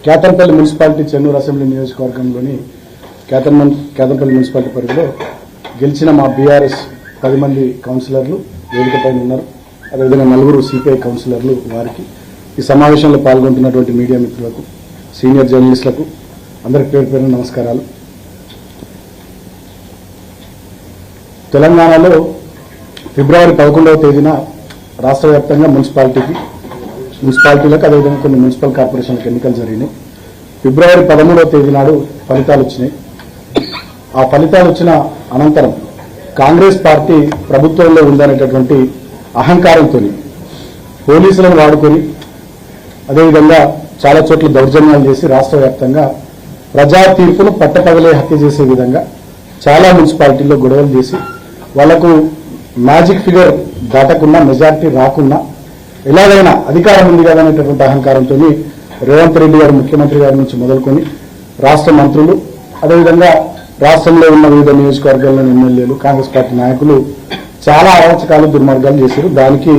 కేతంపల్లి municipality Chennur assembly నియోజకవర్గంలోని కేతంపల్లి municipality పరిధిలో గెలిచిన మా బీఆర్ఎస్ 10 మంది కౌన్సిలర్లు వేదికపైన ఉన్నారు. అదేవిధంగా 4 సిపిఐ కౌన్సిలర్లు వారికి ఈ సమావేశంలో పాల్గొంటున్నటువంటి మీడియా మిత్రులకు, సీనియర్ జర్నలిస్టులకు అందరికి పేరు పేరున నమస్కారాలు. తెలంగాణలో ఫిబ్రవరి 11వ తేదీన రాష్ట్ర వ్యాప్తంగా మున్సిపాలిటీలకు అదేవిధంగా కొన్ని మున్సిపల్ కార్పొరేషన్లకు ఎన్నికలు జరిగినాయి. ఫిబ్రవరి 13వ తేదీ నాడు ఫలితాలు వచ్చినాయి. ఆ ఫలితాలు వచ్చిన అనంతరం కాంగ్రెస్ పార్టీ ప్రభుత్వంలో ఉందనేటటువంటి అహంకారంతో పోలీసులను వాడుకొని అదేవిధంగా చాలా చోట్ల దౌర్జన్యాలు చేసి రాష్ట్ర వ్యాప్తంగా ప్రజా తీర్పును పట్టపగలే హత్య చేసే విధంగా చాలా మున్సిపాలిటీల్లో గొడవలు చేసి వాళ్లకు మ్యాజిక్ ఫిగర్ దాటకుండా, మెజార్టీ రాకుండా ఎలాగైనా అధికారం ఉంది కదా అనేటటువంటి అహంకారంతో రేవంత్ రెడ్డి గారు ముఖ్యమంత్రి గారి నుంచి మొదలుకొని రాష్ట్ర మంత్రులు అదేవిధంగా రాష్ట్రంలో ఉన్న వివిధ నియోజకవర్గాల్లోని ఎమ్మెల్యేలు, కాంగ్రెస్ పార్టీ నాయకులు చాలా అరాచకాలు, దుర్మార్గాలు చేశారు. దానికి